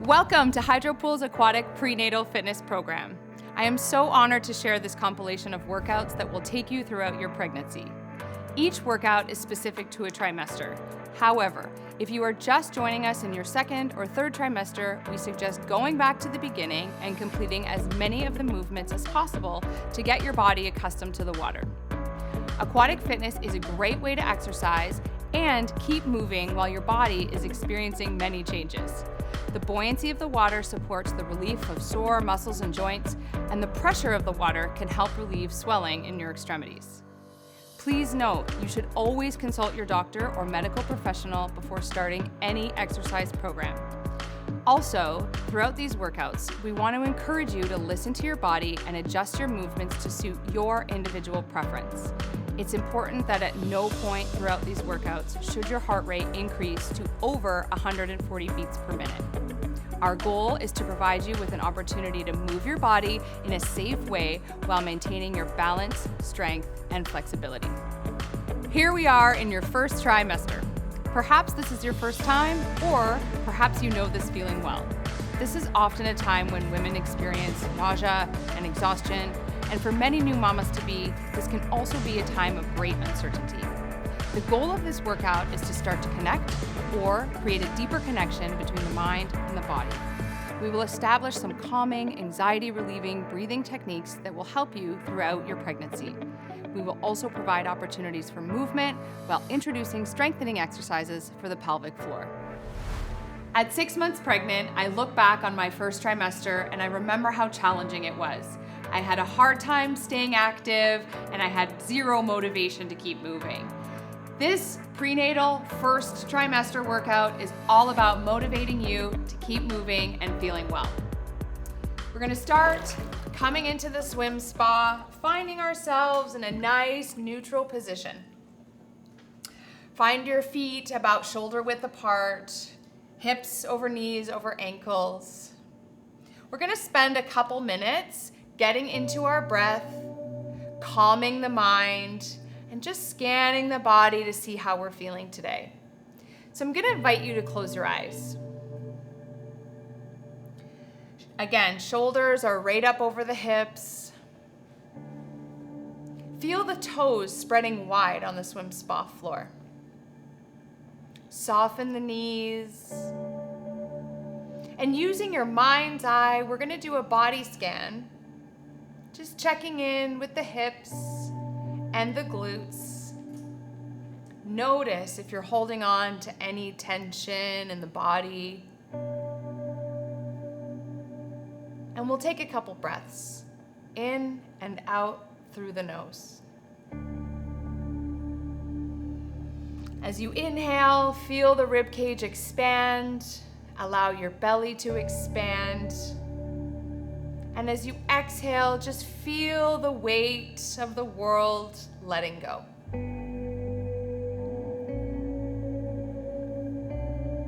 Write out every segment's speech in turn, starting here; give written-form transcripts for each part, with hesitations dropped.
Welcome to Hydropool's Aquatic Prenatal Fitness Program. I am so honored to share this compilation of workouts that will take you throughout your pregnancy. Each workout is specific to a trimester. However, if you are just joining us in your second or third trimester, we suggest going back to the beginning and completing as many of the movements as possible to get your body accustomed to the water. Aquatic fitness is a great way to exercise and keep moving while your body is experiencing many changes. The buoyancy of the water supports the relief of sore muscles and joints, and the pressure of the water can help relieve swelling in your extremities. Please note, you should always consult your doctor or medical professional before starting any exercise program. Also, throughout these workouts, we want to encourage you to listen to your body and adjust your movements to suit your individual preference. It's important that at no point throughout these workouts should your heart rate increase to over 140 beats per minute. Our goal is to provide you with an opportunity to move your body in a safe way while maintaining your balance, strength, and flexibility. Here we are in your first trimester. Perhaps this is your first time, or perhaps you know this feeling well. This is often a time when women experience nausea and exhaustion, and for many new mamas-to-be, this can also be a time of great uncertainty. The goal of this workout is to start to connect or create a deeper connection between the mind and the body. We will establish some calming, anxiety-relieving breathing techniques that will help you throughout your pregnancy. We will also provide opportunities for movement while introducing strengthening exercises for the pelvic floor. At 6 months pregnant, I look back on my first trimester and I remember how challenging it was. I had a hard time staying active and I had zero motivation to keep moving. This prenatal first trimester workout is all about motivating you to keep moving and feeling well. We're gonna start coming into the swim spa, finding ourselves in a nice neutral position. Find your feet about shoulder width apart, hips over knees over ankles. We're gonna spend a couple minutes getting into our breath, calming the mind, and just scanning the body to see how we're feeling today. So I'm gonna invite you to close your eyes. Again, shoulders are right up over the hips. Feel the toes spreading wide on the swim spa floor. Soften the knees. And using your mind's eye, we're gonna do a body scan, just checking in with the hips and the glutes. Notice if you're holding on to any tension in the body. And we'll take a couple breaths in and out through the nose. As you inhale, feel the rib cage expand, allow your belly to expand. And as you exhale, just feel the weight of the world letting go.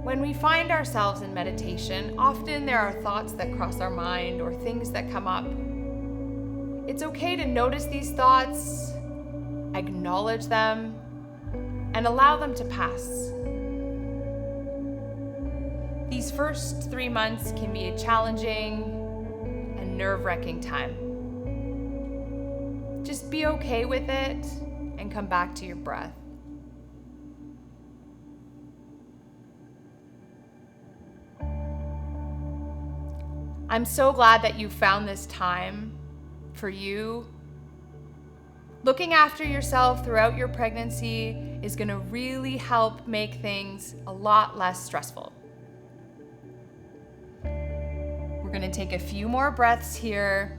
When we find ourselves in meditation, often there are thoughts that cross our mind or things that come up. It's okay to notice these thoughts, acknowledge them, and allow them to pass. These first 3 months can be a challenging and nerve-wracking time. Just be okay with it and come back to your breath. I'm so glad that you found this time for you. Looking after yourself throughout your pregnancy is going to really help make things a lot less stressful. We're going to take a few more breaths here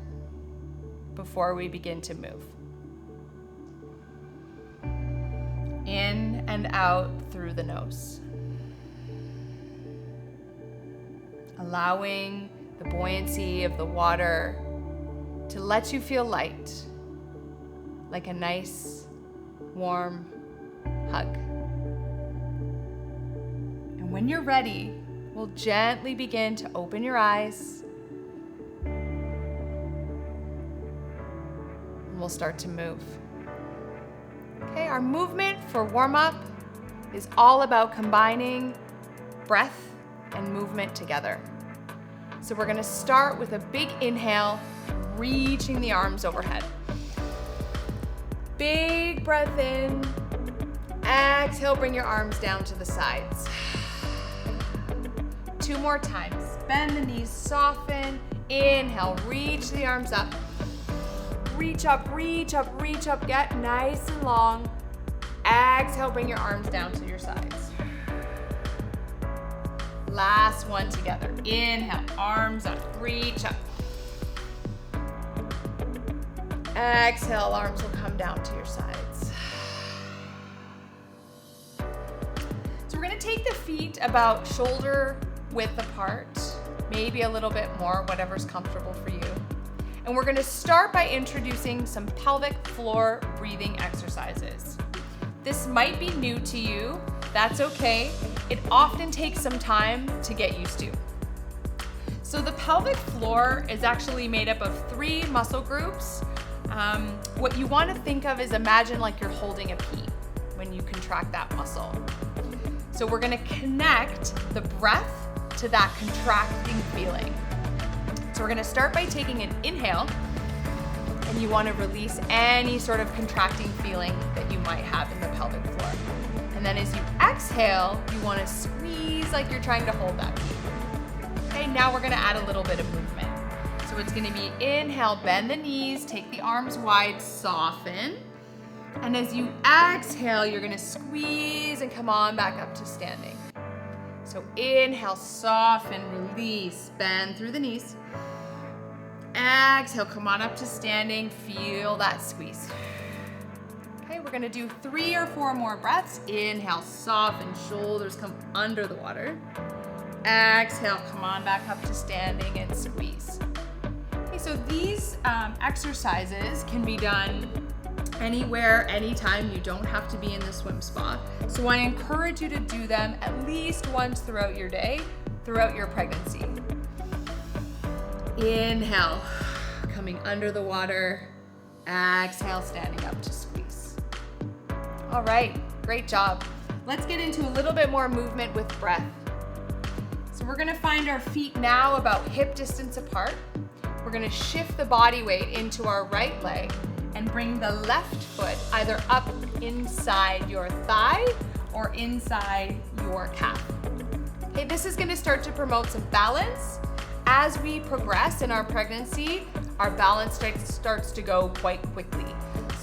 before we begin to move. In and out through the nose. Allowing the buoyancy of the water to let you feel light, like a nice, warm hug. And when you're ready, we'll gently begin to open your eyes. And we'll start to move. Okay, our movement for warm-up is all about combining breath and movement together. So we're gonna start with a big inhale, reaching the arms overhead. Big breath in. Exhale, bring your arms down to the sides. 2 more times. Bend the knees, soften. Inhale, reach the arms up. Reach up, reach up, reach up. Get nice and long. Exhale, bring your arms down to your sides. Last one together. Inhale, arms up, reach up. Exhale, arms will come down to your sides. So we're gonna take the feet about shoulder width apart, maybe a little bit more, whatever's comfortable for you. And we're gonna start by introducing some pelvic floor breathing exercises. This might be new to you, that's okay. It often takes some time to get used to. So the pelvic floor is actually made up of 3 muscle groups. What you want to think of is imagine like you're holding a pea when you contract that muscle. So we're going to connect the breath to that contracting feeling. So we're going to start by taking an inhale, and you want to release any sort of contracting feeling that you might have in the pelvic floor. And then as you exhale, you want to squeeze like you're trying to hold that pea. Okay, now we're going to add a little bit of movement. So it's going to be inhale, bend the knees, take the arms wide, soften. And as you exhale, you're going to squeeze and come on back up to standing. So inhale, soften, release, bend through the knees. Exhale, come on up to standing, feel that squeeze. Okay, we're going to do 3 or 4 more breaths. Inhale, soften, shoulders come under the water. Exhale, come on back up to standing and squeeze. Okay, so these exercises can be done anywhere, anytime. You don't have to be in the swim spot. So I encourage you to do them at least once throughout your day, throughout your pregnancy. Inhale, coming under the water. Exhale, standing up to squeeze. All right, great job. Let's get into a little bit more movement with breath. So we're gonna find our feet now about hip distance apart. We're gonna shift the body weight into our right leg and bring the left foot either up inside your thigh or inside your calf. Okay, this is gonna start to promote some balance. As we progress in our pregnancy, our balance starts to go quite quickly.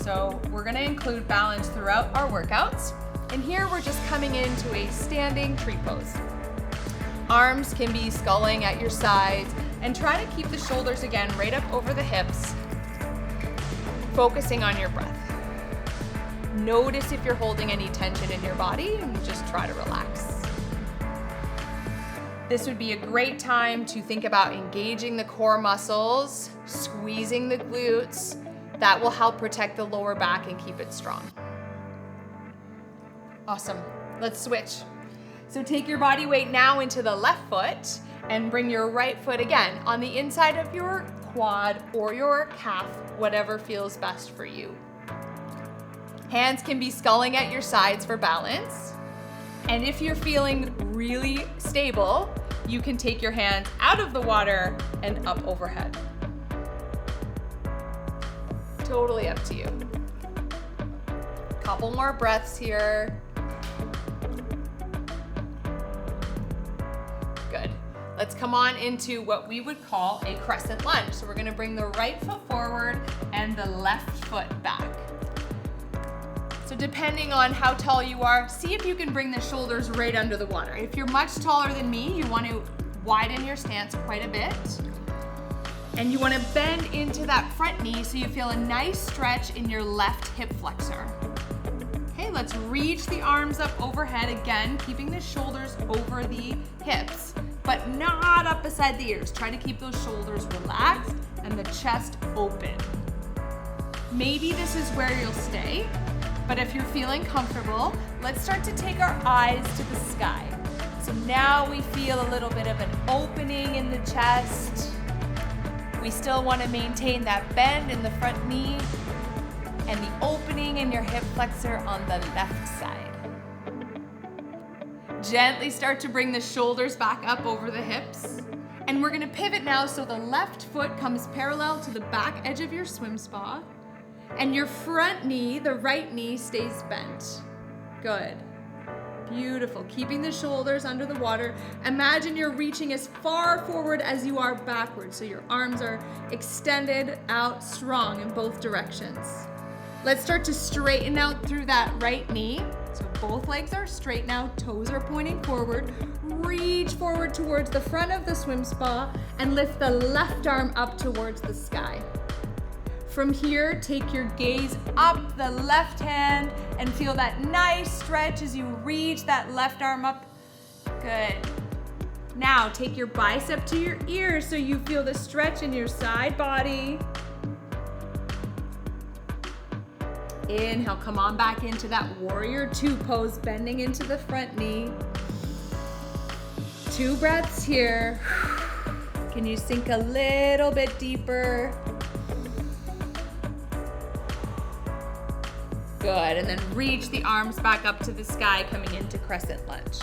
So we're gonna include balance throughout our workouts. And here we're just coming into a standing tree pose. Arms can be sculling at your sides, and try to keep the shoulders again right up over the hips, focusing on your breath. Notice if you're holding any tension in your body and just try to relax. This would be a great time to think about engaging the core muscles, squeezing the glutes. That will help protect the lower back and keep it strong. Awesome. Let's switch. So take your body weight now into the left foot and bring your right foot again on the inside of your quad or your calf, whatever feels best for you. Hands can be sculling at your sides for balance. And if you're feeling really stable, you can take your hands out of the water and up overhead. Totally up to you. Couple more breaths here. Good. Let's come on into what we would call a crescent lunge. So we're gonna bring the right foot forward and the left foot back. So depending on how tall you are, see if you can bring the shoulders right under the water. If you're much taller than me, you want to widen your stance quite a bit. And you want to bend into that front knee so you feel a nice stretch in your left hip flexor. Okay, let's reach the arms up overhead again, keeping the shoulders over the hips, but not up beside the ears. Try to keep those shoulders relaxed and the chest open. Maybe this is where you'll stay, but if you're feeling comfortable, let's start to take our eyes to the sky. So now we feel a little bit of an opening in the chest. We still want to maintain that bend in the front knee and the opening in your hip flexor on the left side. Gently start to bring the shoulders back up over the hips. And we're gonna pivot now so the left foot comes parallel to the back edge of your swim spa, and your front knee, the right knee, stays bent. Good. Beautiful. Keeping the shoulders under the water. Imagine you're reaching as far forward as you are backwards, so your arms are extended out strong in both directions. Let's start to straighten out through that right knee. So both legs are straight now, toes are pointing forward. Reach forward towards the front of the swim spa and lift the left arm up towards the sky. From here, take your gaze up the left hand and feel that nice stretch as you reach that left arm up. Good. Now take your bicep to your ear so you feel the stretch in your side body. Inhale, come on back into that warrior two pose, bending into the front knee. 2 breaths here. Can you sink a little bit deeper? Good, and then reach the arms back up to the sky, coming into crescent lunge.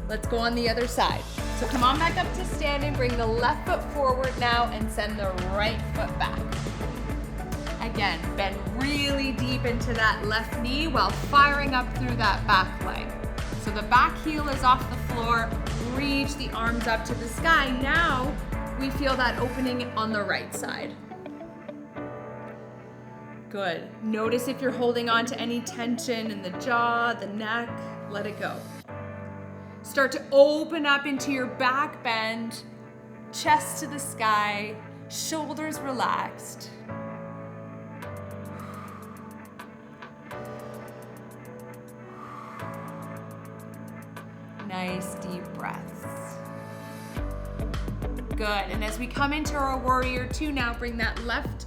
Let's go on the other side. So come on back up to standing, bring the left foot forward now and send the right foot back. Again, bend really deep into that left knee while firing up through that back leg. So the back heel is off the floor, reach the arms up to the sky. Now we feel that opening on the right side. Good. Notice if you're holding on to any tension in the jaw, the neck, let it go. Start to open up into your back bend, chest to the sky, shoulders relaxed. Nice deep breaths. Good, and as we come into our warrior two now, bring that left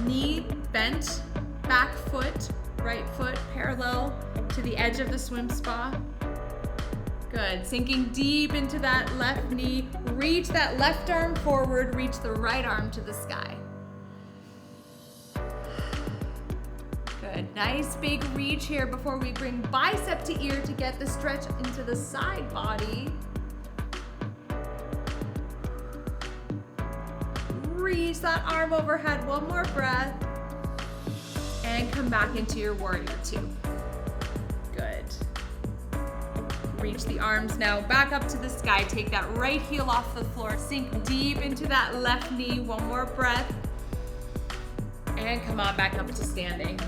knee bent, back foot, right foot parallel to the edge of the swim spa. Good, sinking deep into that left knee, reach that left arm forward, reach the right arm to the sky. Good, nice big reach here before we bring bicep to ear to get the stretch into the side body. Reach that arm overhead, one more breath. And come back into your warrior two. Good. Reach the arms now back up to the sky. Take that right heel off the floor. Sink deep into that left knee. One more breath. And come on back up to standing.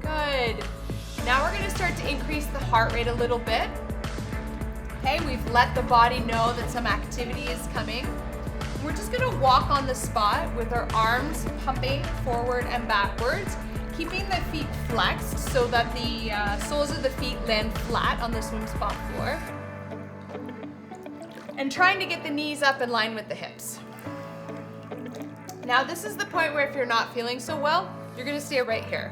Good. Now we're gonna start to increase the heart rate a little bit. Okay, we've let the body know that some activity is coming. We're just gonna walk on the spot with our arms pumping forward and backwards, keeping the feet flexed so that the soles of the feet land flat on the swim spot floor. And trying to get the knees up in line with the hips. Now this is the point where if you're not feeling so well, you're gonna stay right here.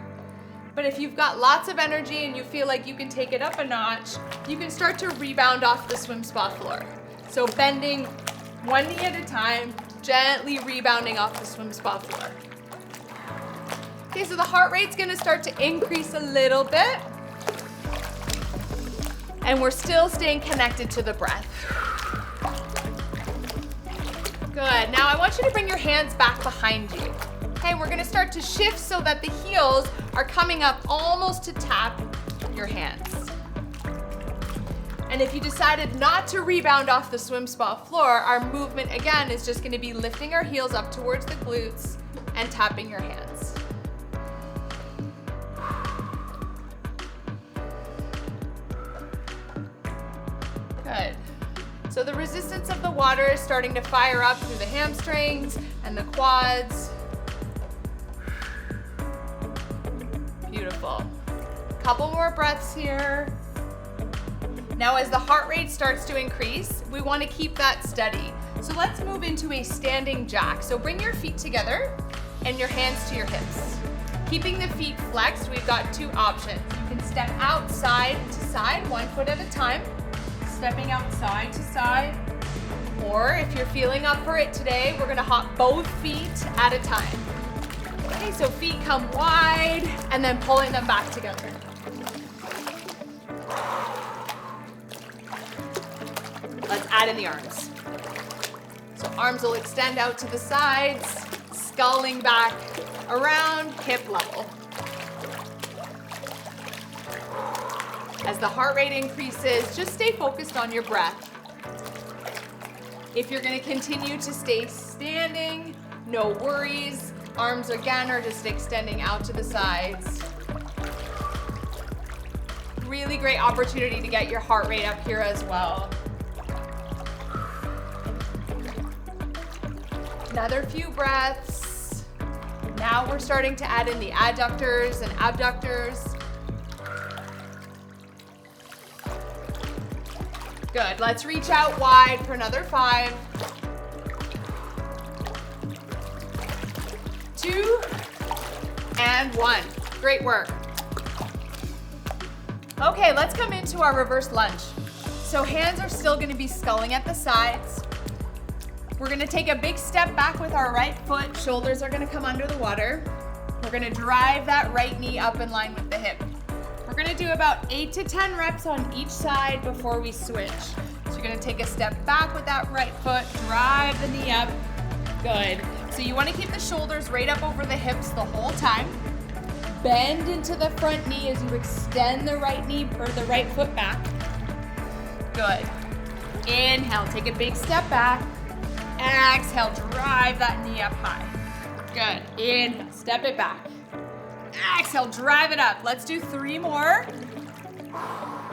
But if you've got lots of energy and you feel like you can take it up a notch, you can start to rebound off the swim spa floor. So bending one knee at a time, gently rebounding off the swim spa floor. Okay, so the heart rate's gonna start to increase a little bit. And we're still staying connected to the breath. Good, now I want you to bring your hands back behind you. Okay, we're gonna start to shift so that the heels are coming up almost to tap your hands. And if you decided not to rebound off the swim spa floor, our movement again is just gonna be lifting our heels up towards the glutes and tapping your hands. Good. So the resistance of the water is starting to fire up through the hamstrings and the quads. Beautiful. Couple more breaths here. Now as the heart rate starts to increase, we want to keep that steady. So let's move into a standing jack. So bring your feet together and your hands to your hips. Keeping the feet flexed, we've got 2 options. You can step out side to side, 1 foot at a time. Stepping out side to side. Or if you're feeling up for it today, we're gonna hop both feet at a time. Okay, so feet come wide and then pulling them back together. let's add in the arms. So arms will extend out to the sides, sculling back around hip level. As the heart rate increases, just stay focused on your breath. If you're going to continue to stay standing, no worries. Arms again are just extending out to the sides. Really great opportunity to get your heart rate up here as well. Another few breaths. Now we're starting to add in the adductors and abductors. Good, let's reach out wide for another 5. 2 and 1. Great work. Okay, let's come into our reverse lunge. So hands are still gonna be sculling at the sides. We're gonna take a big step back with our right foot. Shoulders are gonna come under the water. We're gonna drive that right knee up in line with the hip. We're gonna do about 8 to 10 reps on each side before we switch. So you're gonna take a step back with that right foot, drive the knee up. Good. So you wanna keep the shoulders right up over the hips the whole time. Bend into the front knee as you extend the right knee or the right foot back. Good. Inhale, take a big step back. Exhale, drive that knee up high. Good. Inhale, step it back. Exhale, drive it up. Let's do 3 more.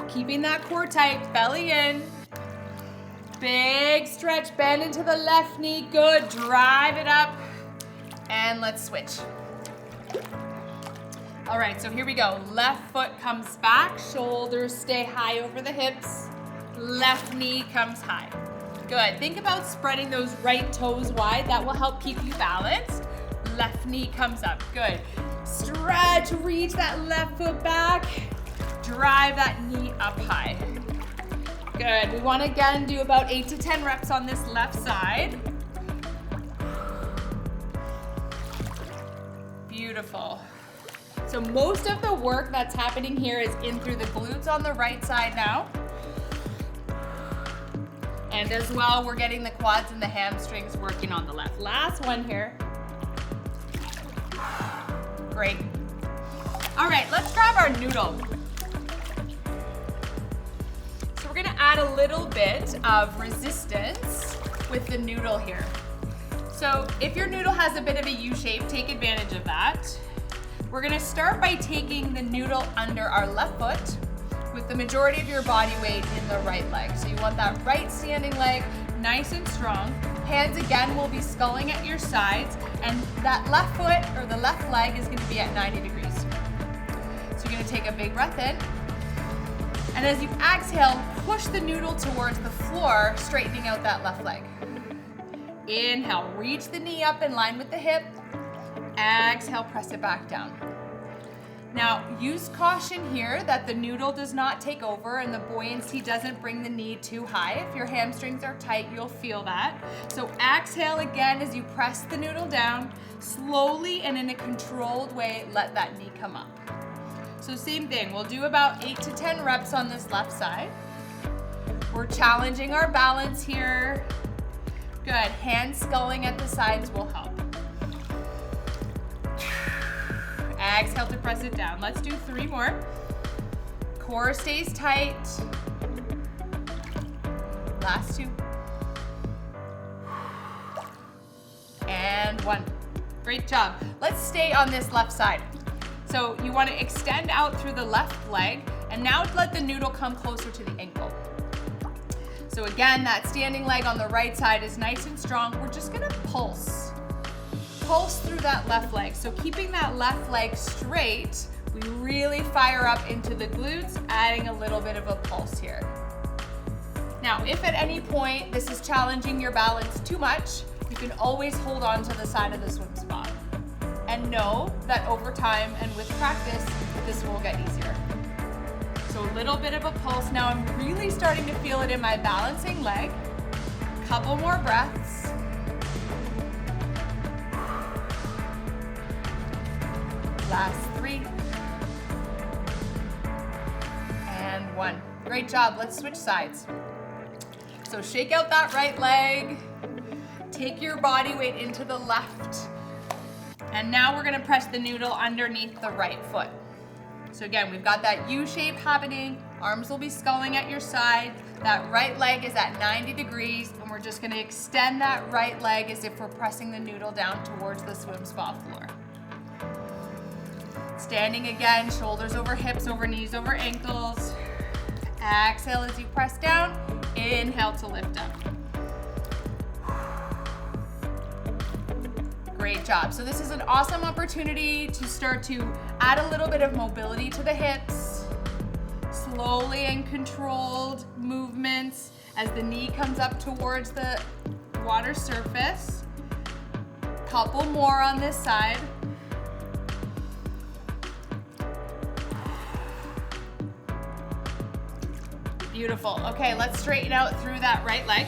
Keeping that core tight, belly in. Big stretch, bend into the left knee. Good, drive it up. And let's switch. All right, so here we go. Left foot comes back, shoulders stay high over the hips. Left knee comes high. Good, think about spreading those right toes wide. That will help keep you balanced. Left knee comes up, good. Stretch, reach that left foot back. Drive that knee up high. Good, we wanna again do about 8 to 10 reps on this left side. Beautiful. So most of the work that's happening here is in through the glutes on the right side now. And as well, we're getting the quads and the hamstrings working on the left. Last one here. Great. All right, let's grab our noodle. So we're gonna add a little bit of resistance with the noodle here. So if your noodle has a bit of a U shape, take advantage of that. We're gonna start by taking the noodle under our left foot with the majority of your body weight in the right leg. So you want that right standing leg nice and strong. Hands again will be sculling at your sides, and that left foot or the left leg is gonna be at 90 degrees. So you're gonna take a big breath in, and as you exhale, push the noodle towards the floor, straightening out that left leg. Inhale, reach the knee up in line with the hip. Exhale, press it back down. Now, use caution here that the noodle does not take over and the buoyancy doesn't bring the knee too high. If your hamstrings are tight, you'll feel that. So exhale again as you press the noodle down. Slowly and in a controlled way, let that knee come up. So same thing, we'll do about 8 to 10 reps on this left side. We're challenging our balance here. Good, hand sculling at the sides will help. Exhale to press it down. Let's do 3 more. Core stays tight. Last 2. And 1. Great job. Let's stay on this left side. So you want to extend out through the left leg, and now let the noodle come closer to the ankle. So again, that standing leg on the right side is nice and strong. We're just gonna pulse through that left leg. So keeping that left leg straight, we really fire up into the glutes, adding a little bit of a pulse here. Now, if at any point this is challenging your balance too much, you can always hold on to the side of the swim spot. And know that over time and with practice, this will get easier. So a little bit of a pulse. Now I'm really starting to feel it in my balancing leg. Couple more breaths. Last 3. And 1. Great job. Let's switch sides. So shake out that right leg. Take your body weight into the left. And now we're gonna press the noodle underneath the right foot. So again, we've got that U shape happening. Arms will be sculling at your side. That right leg is at 90 degrees, and we're just gonna extend that right leg as if we're pressing the noodle down towards the swim spa floor. Standing again, shoulders over hips, over knees, over ankles. Exhale as you press down. Inhale to lift up. Great job. So this is an awesome opportunity to start to add a little bit of mobility to the hips. Slowly and controlled movements as the knee comes up towards the water surface. Couple more on this side. Beautiful. Okay, let's straighten out through that right leg.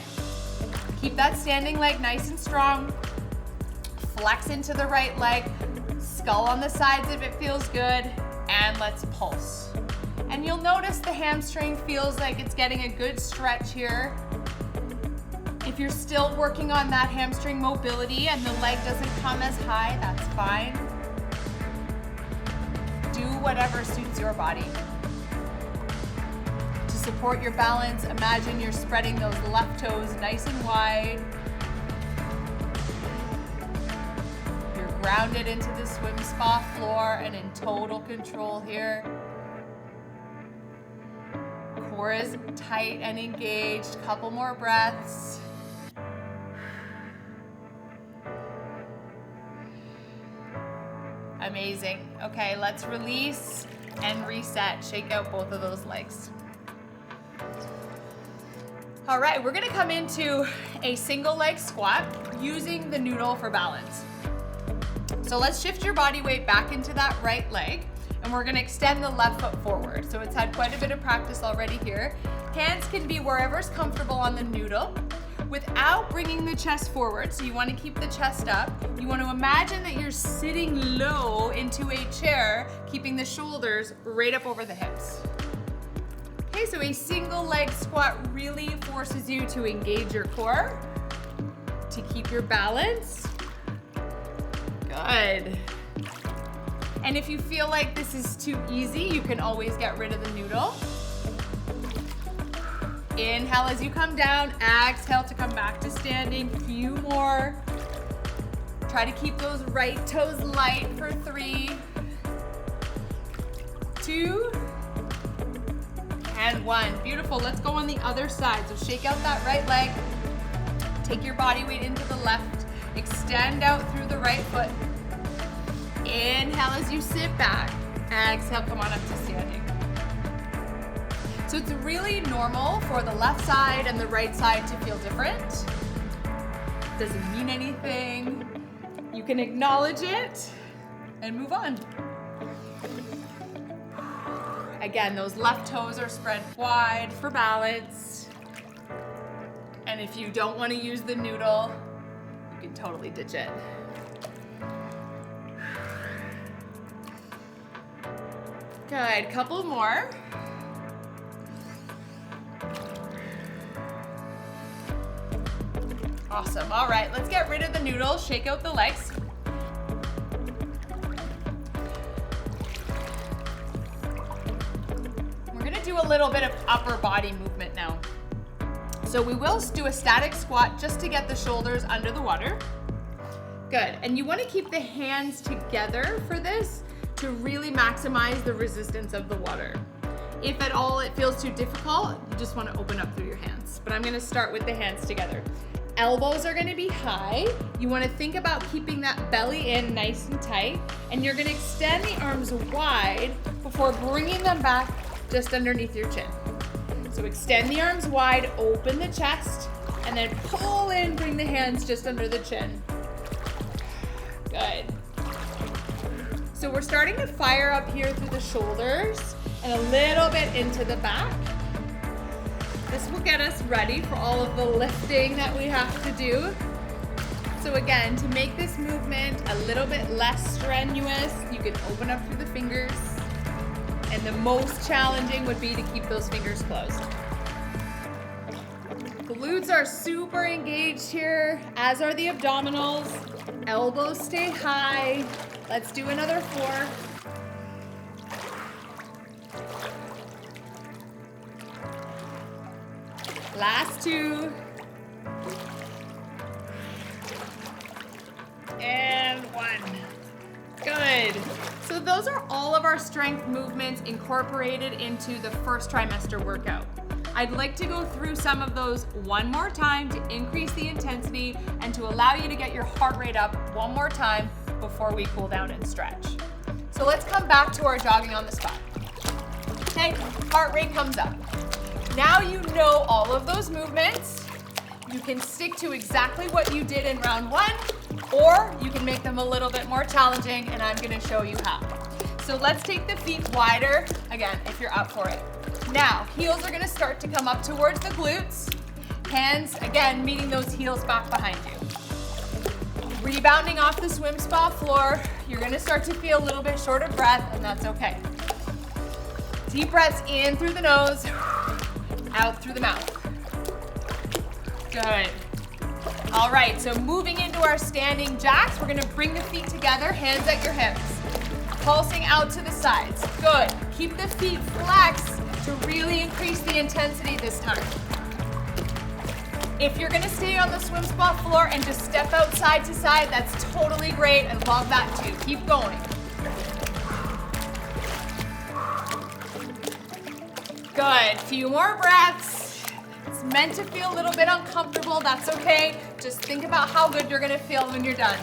Keep that standing leg nice and strong. Flex into the right leg. Skull on the sides if it feels good. And let's pulse. And you'll notice the hamstring feels like it's getting a good stretch here. If you're still working on that hamstring mobility and the leg doesn't come as high, that's fine. Do whatever suits your body. To support your balance, imagine you're spreading those left toes nice and wide. You're grounded into the swim spa floor and in total control here. Core is tight and engaged. Couple more breaths. Amazing. Okay, let's release and reset. Shake out both of those legs. All right, we're gonna come into a single leg squat using the noodle for balance. So let's shift your body weight back into that right leg, and we're gonna extend the left foot forward. So it's had quite a bit of practice already here. Hands can be wherever's comfortable on the noodle without bringing the chest forward. So you wanna keep the chest up. You wanna imagine that you're sitting low into a chair, keeping the shoulders right up over the hips. Okay, so a single leg squat really forces you to engage your core, to keep your balance. Good. And if you feel like this is too easy, you can always get rid of the noodle. Inhale as you come down, exhale to come back to standing. Few more. Try to keep those right toes light for 3, 2, and 1. Beautiful. Let's go on the other side. So shake out that right leg. Take your body weight into the left. Extend out through the right foot. Inhale as you sit back. Exhale, come on up to standing. So it's really normal for the left side and the right side to feel different. Doesn't mean anything. You can acknowledge it and move on. Again, those left toes are spread wide for balance. And if you don't want to use the noodle, you can totally ditch it. Good, couple more. Awesome, all right, let's get rid of the noodle, shake out the legs. We're gonna do a little bit of upper body movement now. So we will do a static squat just to get the shoulders under the water. Good, and you wanna keep the hands together for this to really maximize the resistance of the water. If at all it feels too difficult, you just wanna open up through your hands. But I'm gonna start with the hands together. Elbows are gonna be high. You wanna think about keeping that belly in nice and tight, and you're gonna extend the arms wide before bringing them back just underneath your chin. So extend the arms wide, open the chest, and then pull in, bring the hands just under the chin. Good. So we're starting to fire up here through the shoulders and a little bit into the back. This will get us ready for all of the lifting that we have to do. So again, to make this movement a little bit less strenuous, you can open up through the fingers. And the most challenging would be to keep those fingers closed. Glutes Glutes are super engaged here, as are the abdominals. Elbows stay high. Let's do another 4. Last 2. And 1. Good. So those are all of our strength movements incorporated into the first trimester workout. I'd like to go through some of those one more time to increase the intensity and to allow you to get your heart rate up one more time before we cool down and stretch. So let's come back to our jogging on the spot. Okay, heart rate comes up. Now you know all of those movements. You can stick to exactly what you did in round 1, or you can make them a little bit more challenging, and I'm gonna show you how. So let's take the feet wider, again, if you're up for it. Now, heels are gonna start to come up towards the glutes. Hands, again, meeting those heels back behind you. Rebounding off the swim spa floor, you're gonna start to feel a little bit short of breath, and that's okay. Deep breaths in through the nose, out through the mouth. Good. All right, so moving into our standing jacks, we're gonna bring the feet together, hands at your hips. Pulsing out to the sides. Good. Keep the feet flexed to really increase the intensity this time. If you're gonna stay on the swim spa floor and just step out side to side, that's totally great. I love that too. Keep going. Good. Few more breaths. It's meant to feel a little bit uncomfortable. That's okay. Just think about how good you're gonna feel when you're done.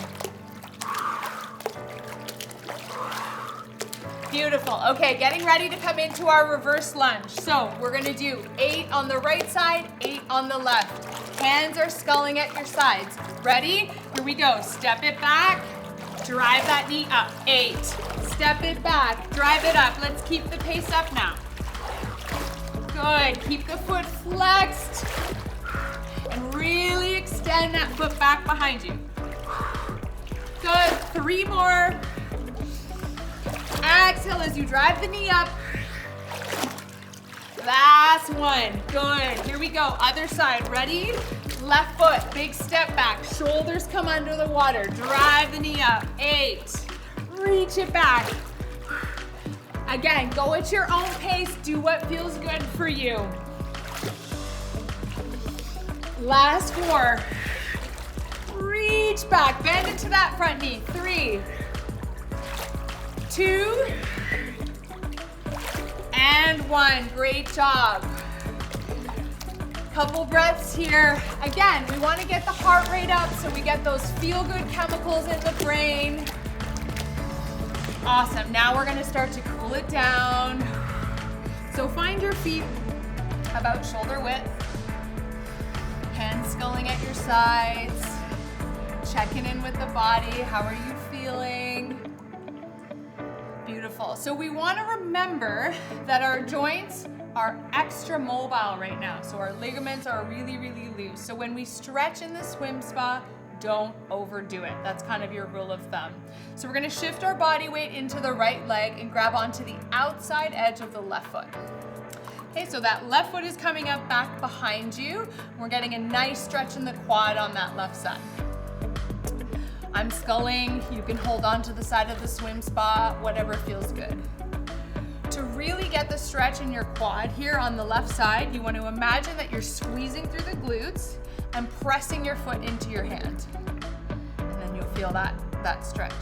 Beautiful. Okay, getting ready to come into our reverse lunge. So we're gonna do 8 on the right side, 8 on the left. Hands are sculling at your sides. Ready? Here we go. Step it back, drive that knee up. 8. Step it back, drive it up. Let's keep the pace up now. Good. Keep the foot flexed and really extend that foot back behind you. Good. 3 more. Exhale as you drive the knee up. Last one. Good. Here we go. Other side. Ready? Left foot. Big step back. Shoulders come under the water. Drive the knee up. 8. Reach it back. Again, go at your own pace. Do what feels good for you. Last 4. Reach back. Bend into that front knee. 3, 2, and 1. Great job. Couple breaths here. Again, we want to get the heart rate up so we get those feel-good chemicals in the brain. Awesome. Now we're going to start to cool it down. So find your feet about shoulder width. Hands sculling at your sides. Checking in with the body. How are you feeling? Beautiful. So we want to remember that our joints are extra mobile right now. So our ligaments are really, really loose. So when we stretch in the swim spa, don't overdo it. That's kind of your rule of thumb. So we're going to shift our body weight into the right leg and grab onto the outside edge of the left foot. Okay, so that left foot is coming up back behind you. We're getting a nice stretch in the quad on that left side. I'm sculling. You can hold on to the side of the swim spa, whatever feels good. To really get the stretch in your quad here on the left side, you want to imagine that you're squeezing through the glutes and pressing your foot into your hand. And then you'll feel that stretch.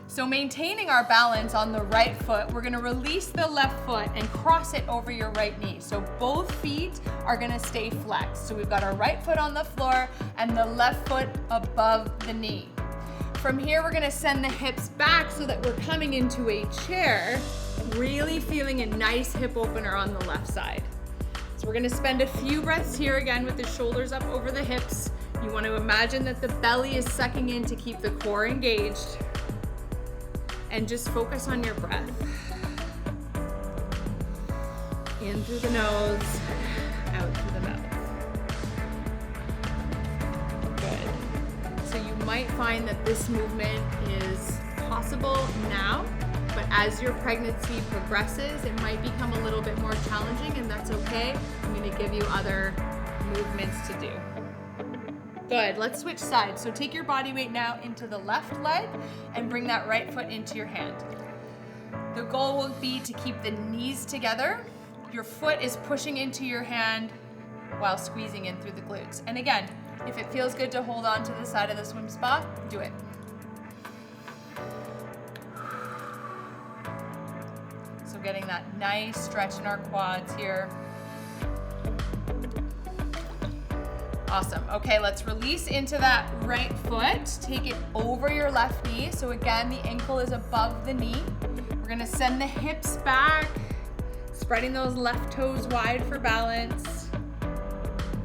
So maintaining our balance on the right foot, we're gonna release the left foot and cross it over your right knee. So both feet are gonna stay flexed. So we've got our right foot on the floor and the left foot above the knee. From here, we're gonna send the hips back so that we're coming into a chair, really feeling a nice hip opener on the left side. So we're gonna spend a few breaths here again with the shoulders up over the hips. You want to imagine that the belly is sucking in to keep the core engaged. And just focus on your breath. In through the nose, out through the mouth. Good. So you might find that this movement is possible now, but as your pregnancy progresses, it might become a little bit more challenging, and that's okay. I'm going to give you other movements to do. Good, let's switch sides. So take your body weight now into the left leg and bring that right foot into your hand. The goal will be to keep the knees together. Your foot is pushing into your hand while squeezing in through the glutes. And again, if it feels good to hold on to the side of the swim spa, do it. So getting that nice stretch in our quads here. Awesome. Okay, let's release into that right foot. Take it over your left knee. So again, the ankle is above the knee. We're gonna send the hips back, spreading those left toes wide for balance.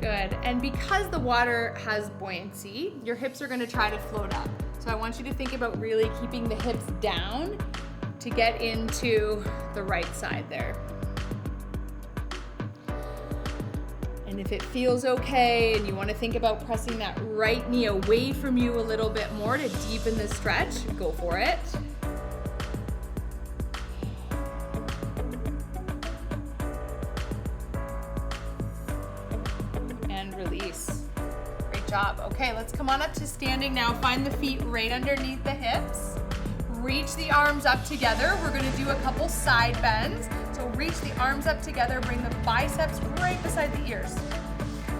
Good. And because the water has buoyancy, your hips are gonna try to float up. So I want you to think about really keeping the hips down to get into the right side there. And if it feels okay and you want to think about pressing that right knee away from you a little bit more to deepen the stretch, go for it. And release. Great job. Okay, let's come on up to standing now. Find the feet right underneath the hips. Reach the arms up together. We're going to do a couple side bends. So reach the arms up together, bring the biceps right beside the ears.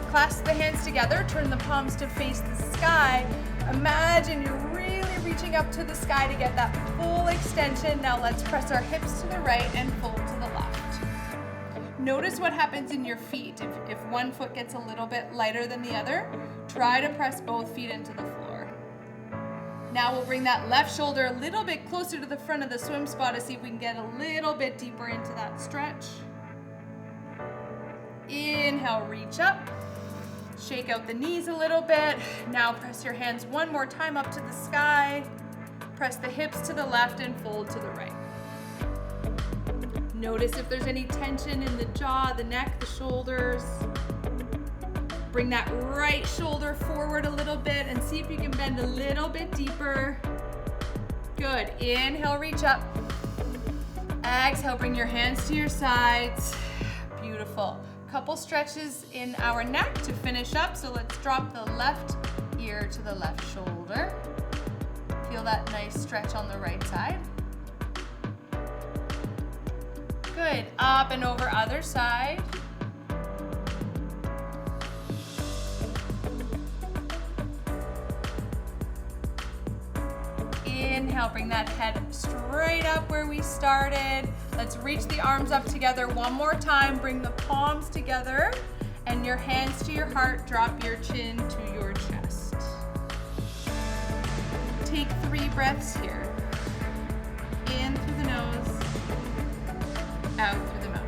Clasp the hands together, turn the palms to face the sky. Imagine you're really reaching up to the sky to get that full extension. Now let's press our hips to the right and fold to the left. Notice what happens in your feet. If one foot gets a little bit lighter than the other, try to press both feet into the floor. Now we'll bring that left shoulder a little bit closer to the front of the swim spa to see if we can get a little bit deeper into that stretch. Inhale, reach up. Shake out the knees a little bit. Now press your hands one more time up to the sky. Press the hips to the left and fold to the right. Notice if there's any tension in the jaw, the neck, the shoulders. Bring that right shoulder forward a little bit and see if you can bend a little bit deeper. Good. Inhale, reach up. Exhale, bring your hands to your sides. Beautiful. Couple stretches in our neck to finish up. So let's drop the left ear to the left shoulder. Feel that nice stretch on the right side. Good. Up and over other side. Inhale, bring that head straight up where we started. Let's reach the arms up together one more time. Bring the palms together and your hands to your heart. Drop your chin to your chest. Take 3 breaths here. In through the nose, out through the mouth.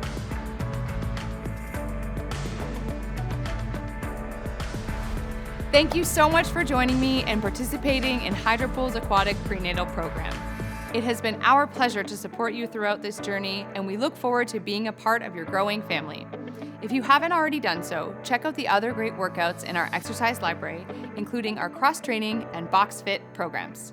Thank you so much for joining me and participating in Hydropool's aquatic prenatal program. It has been our pleasure to support you throughout this journey, and we look forward to being a part of your growing family. If you haven't already done so, check out the other great workouts in our exercise library, including our cross-training and box fit programs.